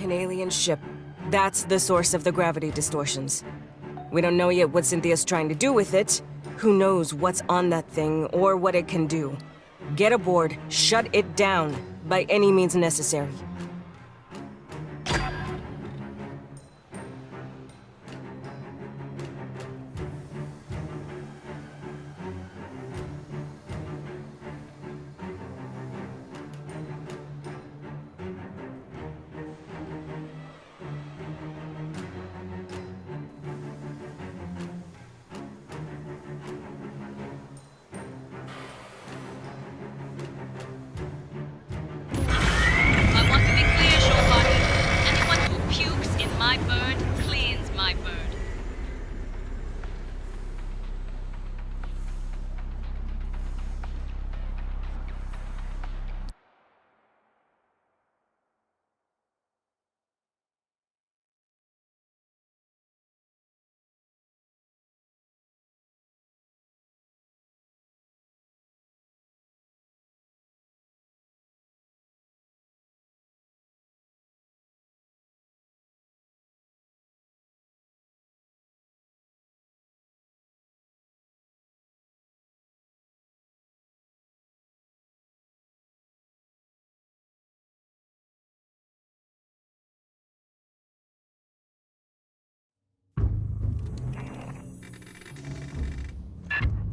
An alien ship. That's the source of the gravity distortions. We don't know yet what Cynthia's trying to do with it. Who knows what's on that thing or what it can do. Get aboard, shut it down, by any means necessary.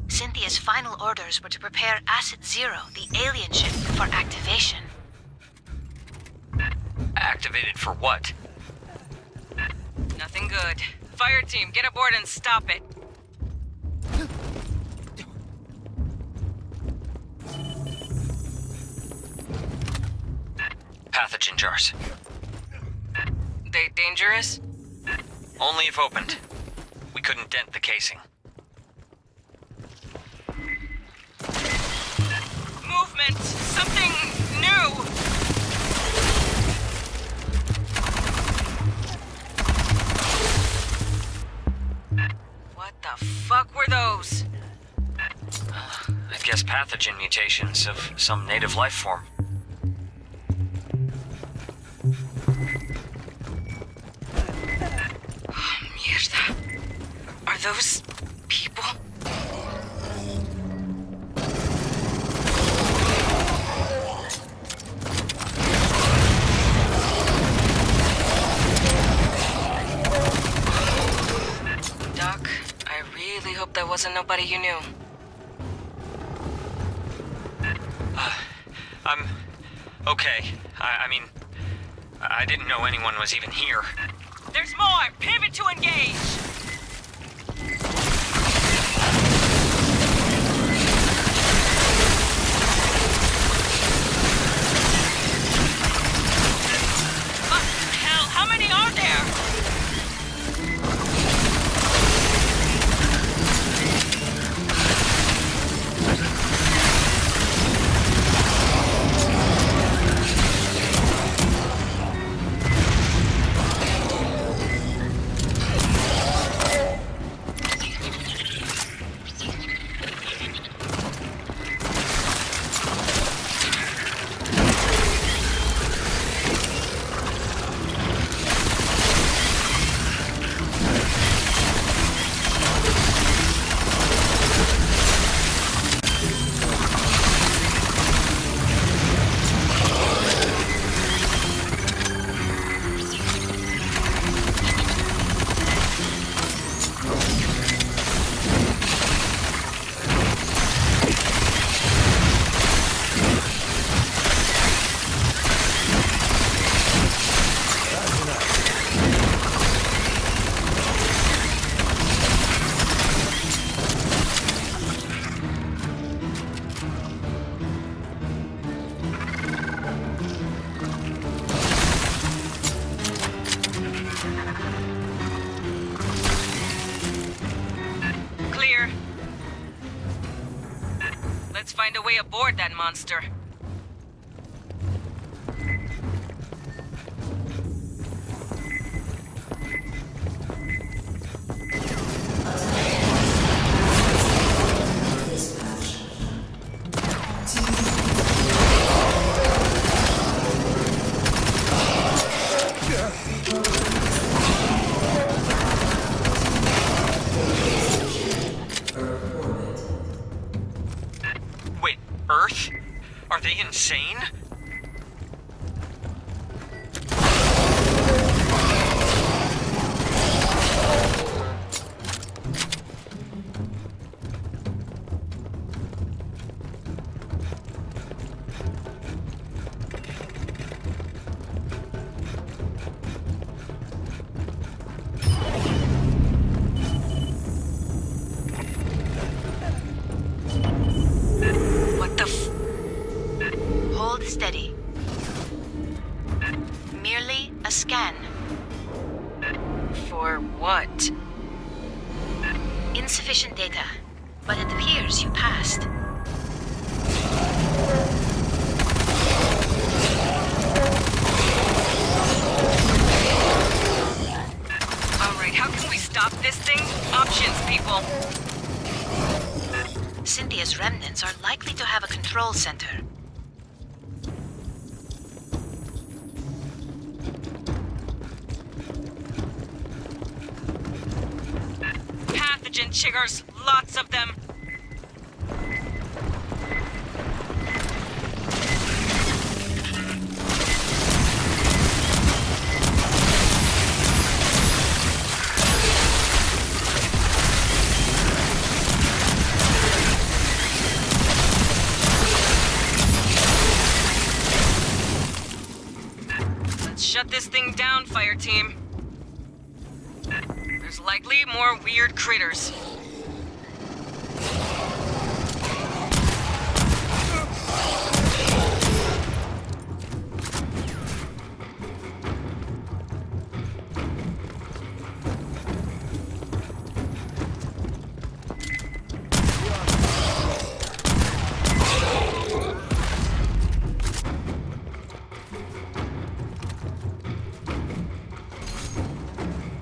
Cynthia's final orders were to prepare Acid Zero, the alien ship, for activation. Activated for what? Nothing good. Fireteam, get aboard and stop it. Pathogen jars. They dangerous? Only if opened. We couldn't dent the casing. Movement! Something new! What the fuck were those? I guess pathogen mutations of some native life form. Mierda. Are those people? Doc, I really hope that wasn't nobody you knew. I'm okay. I mean, I didn't know anyone was even here. There's more! Pivot to engage! What the hell? How many are there? Let's find a way aboard that monster. Earth? Are they insane? What the Hold steady. Merely a scan. For what? Insufficient data, but it appears you passed. Alright, how can we stop this thing? Options, people. Cynthia's remnants are likely to have a control center. Pathogen chiggers, lots of them. Let's shut this thing down, Fireteam. There's likely more weird critters.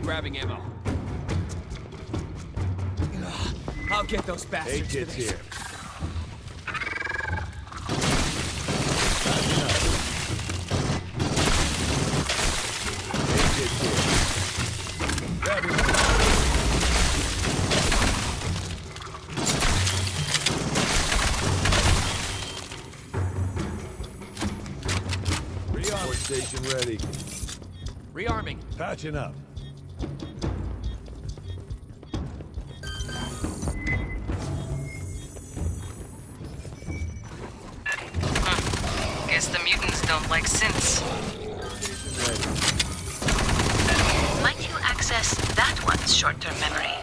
Grabbing ammo. I'll get those bastards. Hey, kids here. Hey, kids here. Grab him. Rearm station ready. Rearming. Patching up. Guess the mutants don't like synths. Ready. Might you access that one's short-term memory?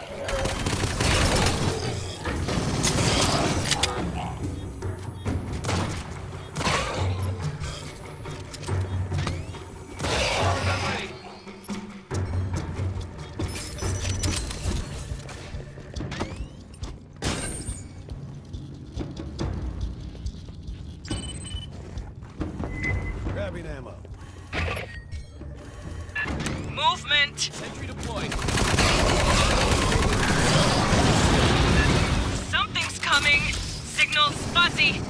Grabbing ammo. Movement! Sentry deployed. Something's coming! Signal's fuzzy!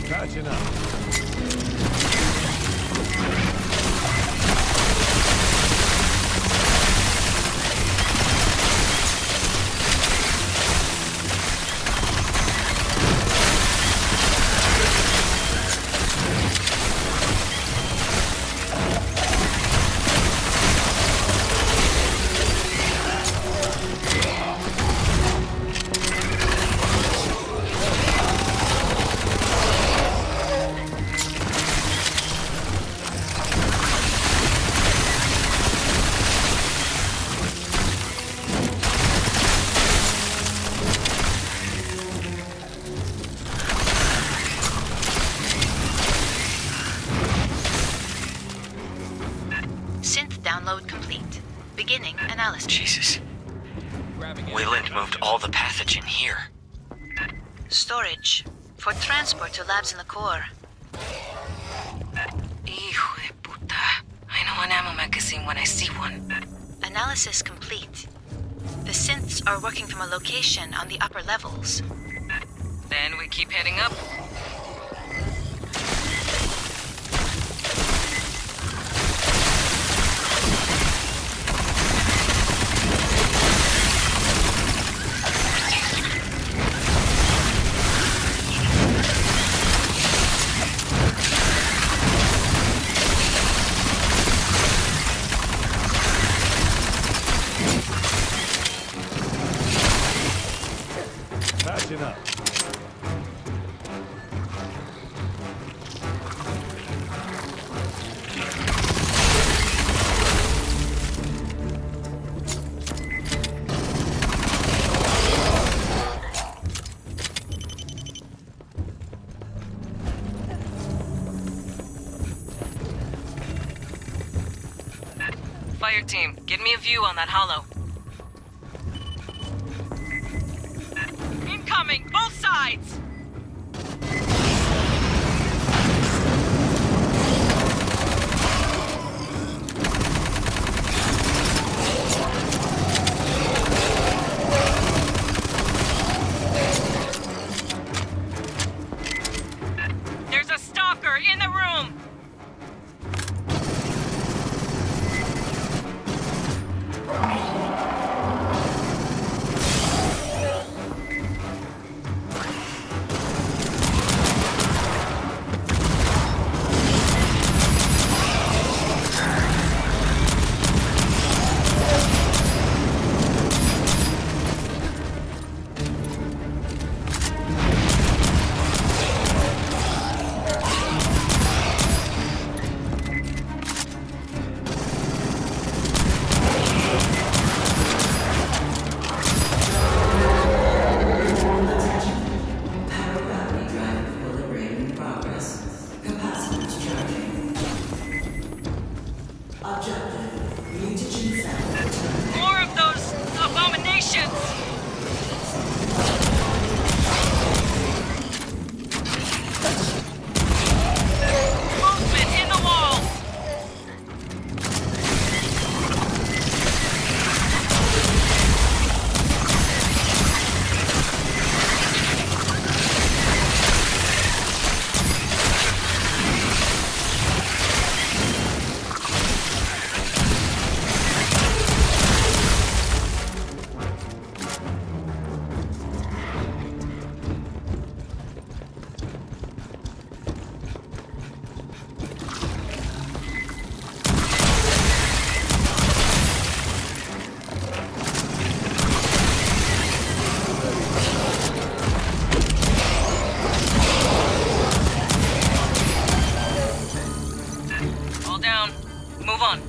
Patching up. analysis. Jesus. Grabbing ammo. Wayland moved all the pathogen here. Storage. For transport to labs in the core. Hijo de puta. I know an ammo magazine when I see one. Analysis complete. The synths are working from a location on the upper levels. Then we keep heading up. Patching up. Fireteam, get me a view on that hollow. Incoming! Both sides! There's a stalker in the room! More of those abominations! Movement in the walls! All down. Move on.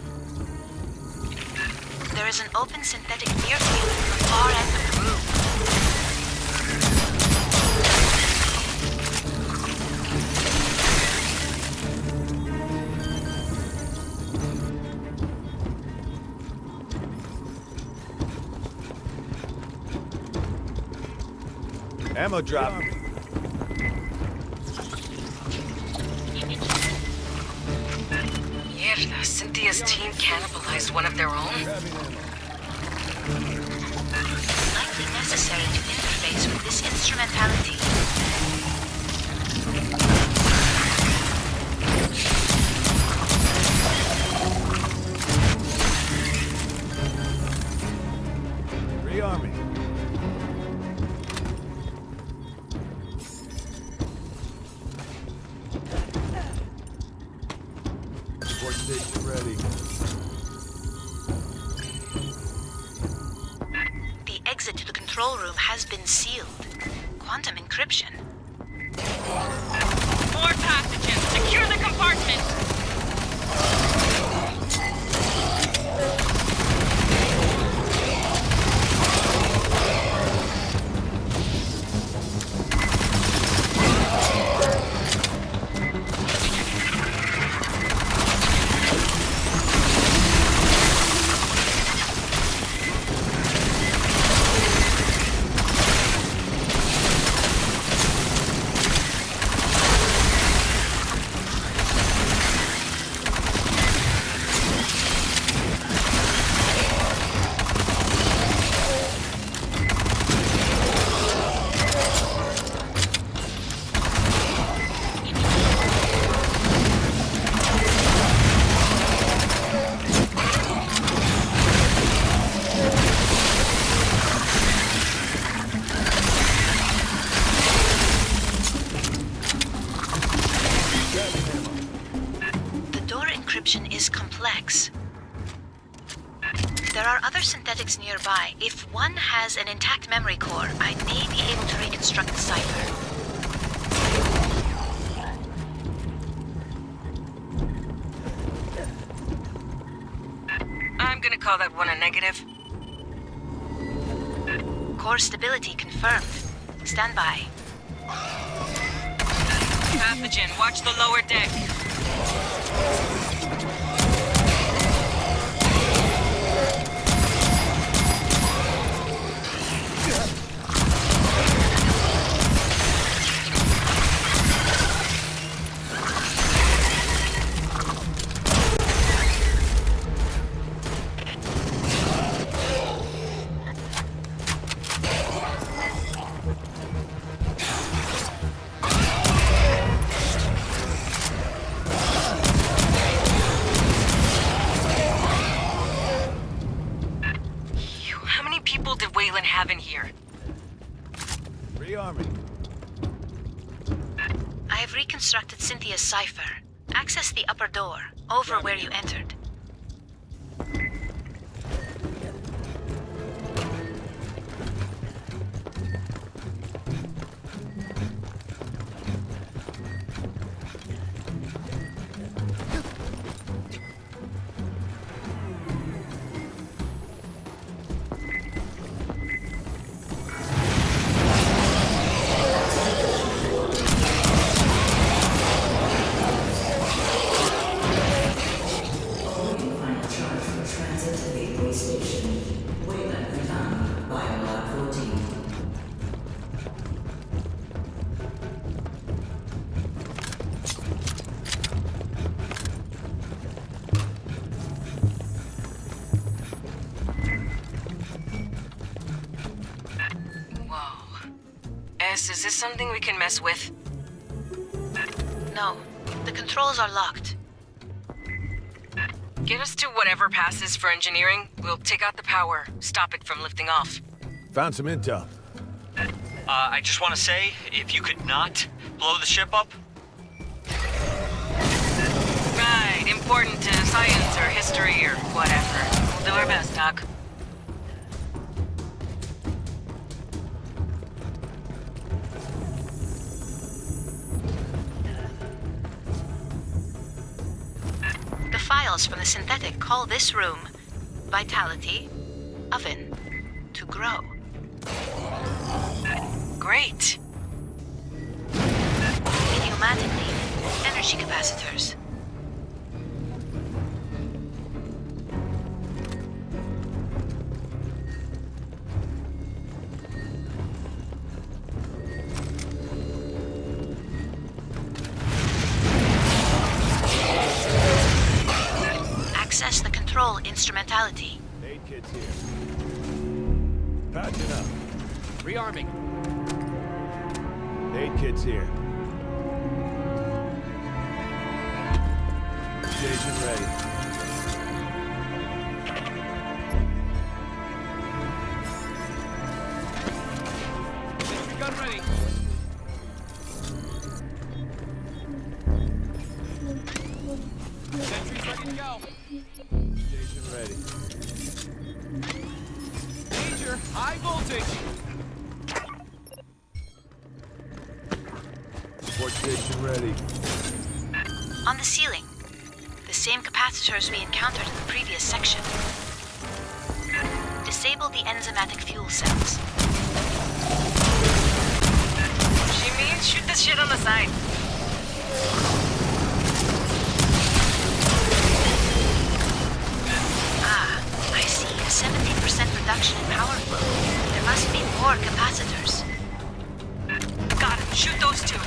There is an open synthetic beer field at the far end of the room. Ammo drop. Mierda, Cynthia's team cannibalized one of their own? Grabbing ammo. Likely necessary to interface with this instrumentality. Rearming. Support station ready. The exit to the control room has been sealed. Quantum encryption. More pathogens! Secure the compartment! description is complex. There are other synthetics nearby. If one has an intact memory core, I may be able to reconstruct the cipher. I'm gonna call that one a negative. Core stability confirmed. Stand by. Pathogen, watch the lower deck. Have in here. Rearming. I have reconstructed Cynthia's cipher. Access the upper door, over where you entered. Is this something we can mess with? No. The controls are locked. Get us to whatever passes for engineering. We'll take out the power, stop it from lifting off. Found some intel. I just want to say, if you could not blow the ship up. Right, important to science or history or whatever. We'll do our best, Doc. Files from the synthetic call this room Vitality Oven to grow. Great. Idiomatically, energy capacitors. Access the control instrumentality. Aid kit's here. Patching up. Rearming. Aid kit's here. Station ready. Sentry gun ready. Sentry's ready to go. Station ready. Danger, high voltage. Support station ready. On the ceiling, the same capacitors we encountered in the previous section. Disable the enzymatic fuel cells. She means shoot this shit on the side. I see a 70% reduction in power flow. There must be more capacitors. Got it. Shoot those two.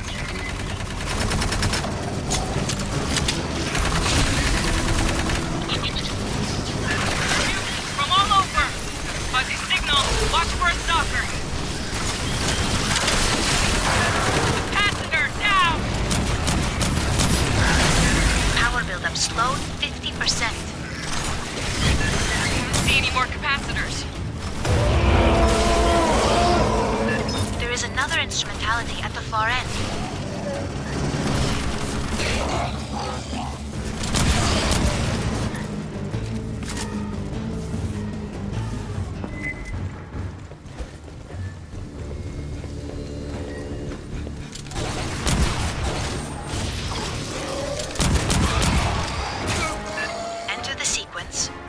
From all over. Fuzzy signal. Watch for a stalker. Capacitor down. Power buildup slowed 50%. See any more capacitors? There is another instrumentality at the far end.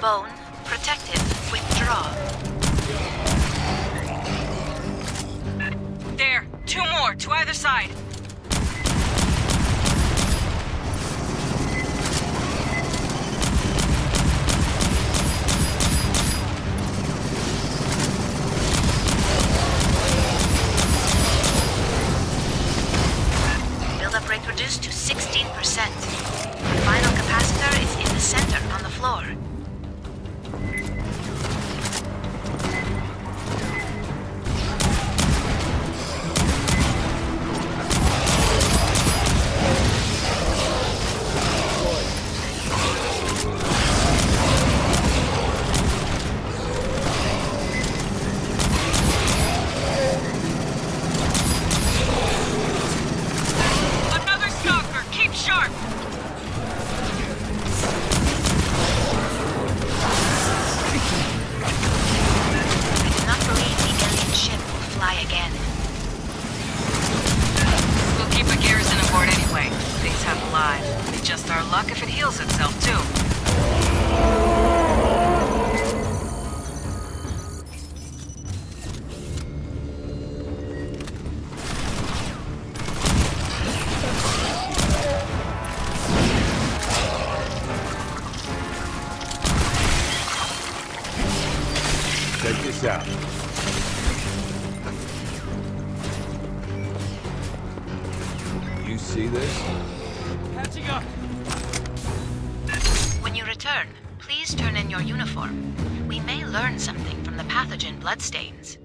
Bone, protective, withdraw. There, 2 more, to either side. Build-up rate reduced to 16%. The final capacitor is in the center on the floor. Another stalker, keep sharp! I do not believe the alien ship will fly again. We'll keep a garrison aboard anyway. Things have live. It's just our luck if it heals itself, too. Check this out. You see this? Catching up. When you return, please turn in your uniform. We may learn something from the pathogen bloodstains.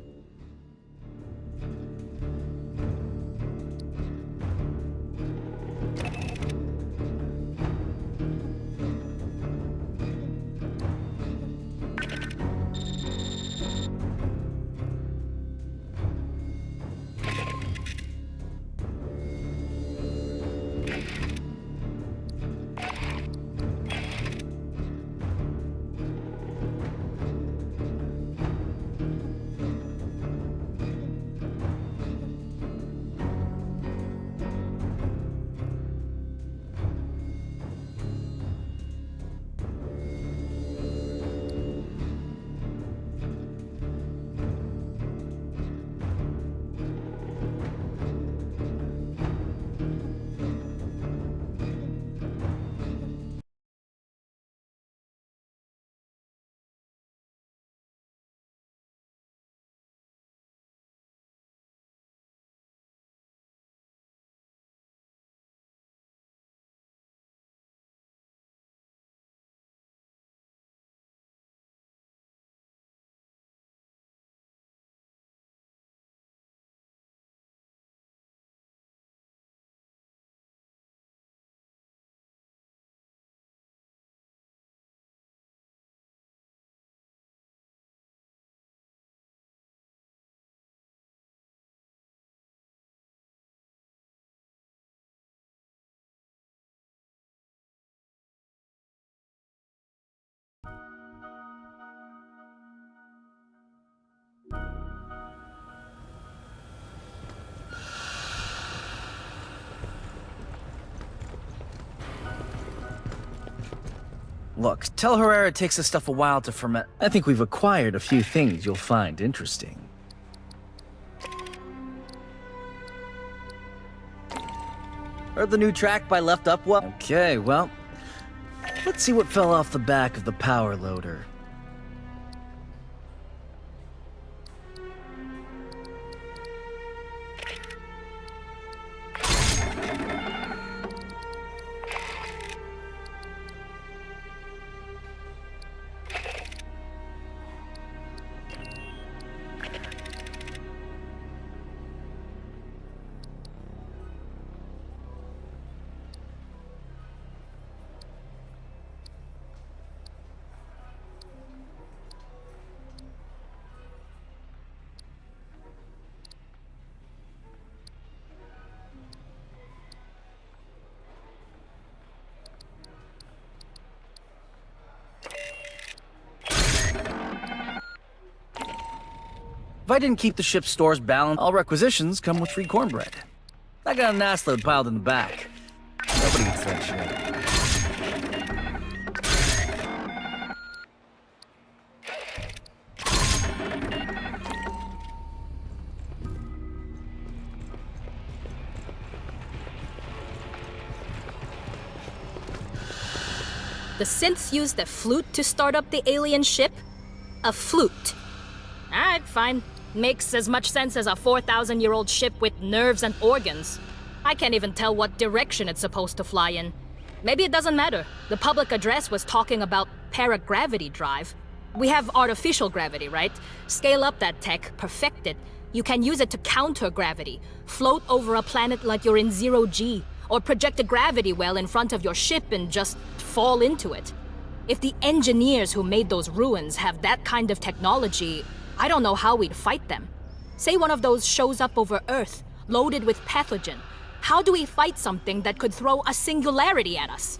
Look, tell Herrera it takes this stuff a while to ferment. I think we've acquired a few things you'll find interesting. Heard the new track by Left Up Well? Okay, well, let's see what fell off the back of the power loader. If I didn't keep the ship's stores balanced, all requisitions come with free cornbread. I got an ass load piled in the back. Nobody eats that shit. The synths used a flute to start up the alien ship? A flute. Alright, fine. Makes as much sense as a 4,000-year-old ship with nerves and organs. I can't even tell what direction it's supposed to fly in. Maybe it doesn't matter. The public address was talking about paragravity drive. We have artificial gravity, right? Scale up that tech, perfect it. You can use it to counter gravity, float over a planet like you're in zero G, or project a gravity well in front of your ship and just fall into it. If the engineers who made those ruins have that kind of technology, I don't know how we'd fight them. Say one of those shows up over Earth, loaded with pathogen. How do we fight something that could throw a singularity at us?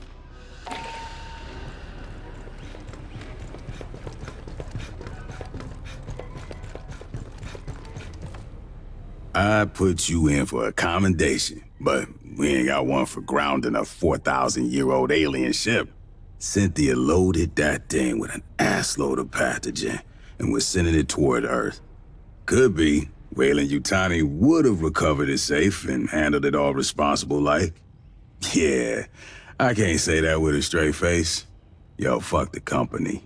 I put you in for a commendation, but we ain't got one for grounding a 4,000-year-old alien ship. Cynthia loaded that thing with an assload of pathogen, and we're sending it toward Earth. Could be Weyland-Yutani would have recovered it safe and handled it all responsible like. Yeah, I can't say that with a straight face. Yo, fuck the company.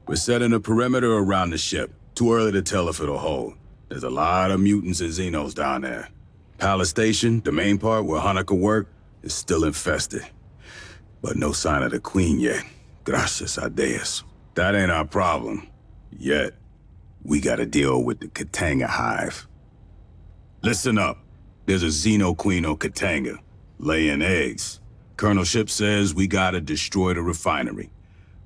We're setting a perimeter around the ship. Too early to tell if it'll hold. There's a lot of mutants and Xenos down there. Palace Station, the main part where Hanukkah worked, is still infested. But no sign of the Queen yet. Gracias a Dios. That ain't our problem. Yet. We gotta deal with the Katanga hive. Listen up. There's a Xeno Queen on Katanga, laying eggs. Colonel Ship says we gotta destroy the refinery.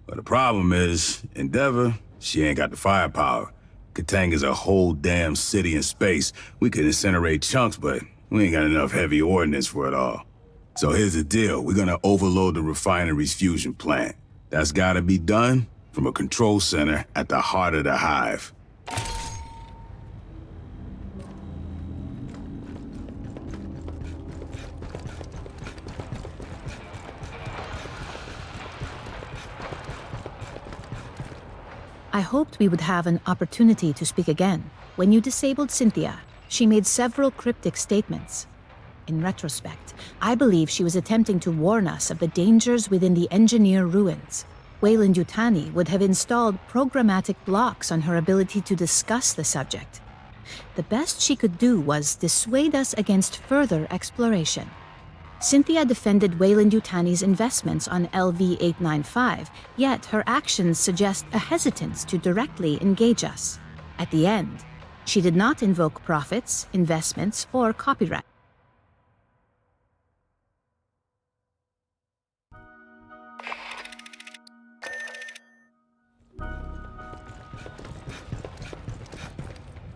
But the problem is, Endeavor, she ain't got the firepower. Katanga's a whole damn city in space. We could incinerate chunks, but we ain't got enough heavy ordnance for it all. So here's the deal. We're gonna overload the refinery's fusion plant. That's gotta be done from a control center at the heart of the hive. I hoped we would have an opportunity to speak again. When you disabled Cynthia, she made several cryptic statements. In retrospect, I believe she was attempting to warn us of the dangers within the engineer ruins. Weyland-Yutani would have installed programmatic blocks on her ability to discuss the subject. The best she could do was dissuade us against further exploration. Cynthia defended Weyland-Yutani's investments on LV-895, yet her actions suggest a hesitance to directly engage us. At the end, she did not invoke profits, investments, or copyright.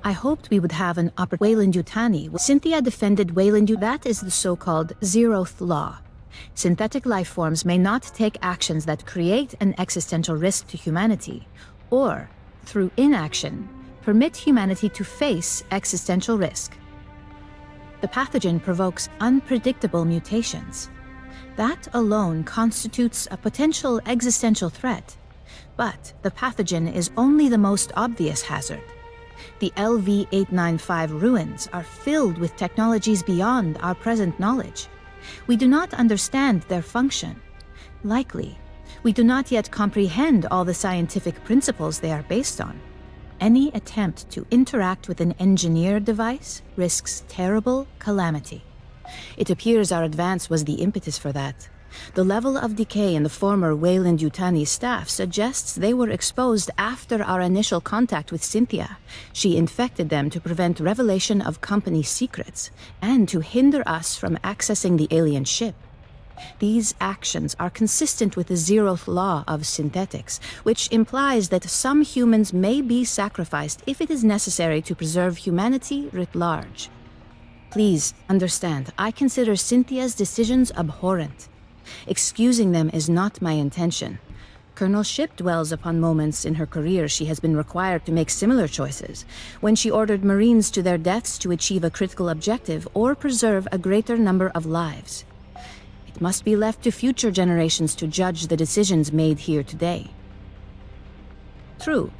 I hoped we would have an Weyland-Yutani. Cynthia defended Weyland-Yutani. That is the so-called zeroth law. Synthetic life forms may not take actions that create an existential risk to humanity, or, through inaction, permit humanity to face existential risk. The pathogen provokes unpredictable mutations. That alone constitutes a potential existential threat. But the pathogen is only the most obvious hazard. The LV-895 ruins are filled with technologies beyond our present knowledge. We do not understand their function. Likely, we do not yet comprehend all the scientific principles they are based on. Any attempt to interact with an engineered device risks terrible calamity. It appears our advance was the impetus for that. The level of decay in the former Weyland-Yutani staff suggests they were exposed after our initial contact with Cynthia. She infected them to prevent revelation of company secrets and to hinder us from accessing the alien ship. These actions are consistent with the zeroth law of synthetics, which implies that some humans may be sacrificed if it is necessary to preserve humanity writ large. Please understand, I consider Cynthia's decisions abhorrent. Excusing them is not my intention. Colonel Ship dwells upon moments in her career she has been required to make similar choices, when she ordered Marines to their deaths to achieve a critical objective or preserve a greater number of lives. It must be left to future generations to judge the decisions made here today. True,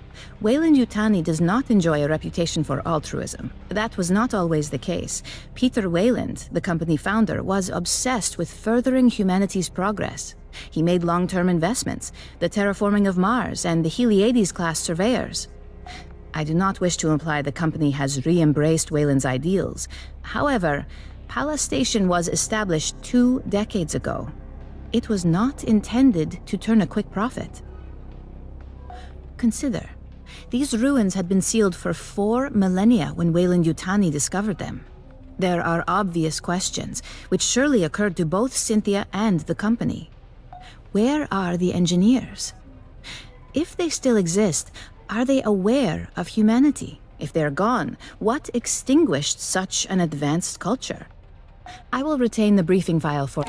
Weyland-Yutani does not enjoy a reputation for altruism. That was not always the case. Peter Weyland, the company founder, was obsessed with furthering humanity's progress. He made long-term investments, the terraforming of Mars and the Heliades-class surveyors. I do not wish to imply the company has re-embraced Weyland's ideals. However, Palace Station was established 2 decades ago. It was not intended to turn a quick profit. Consider, these ruins had been sealed for 4 millennia when Weyland-Yutani discovered them. There are obvious questions, which surely occurred to both Cynthia and the company. Where are the engineers? If they still exist, are they aware of humanity? If they're gone, what extinguished such an advanced culture? I will retain the briefing file for...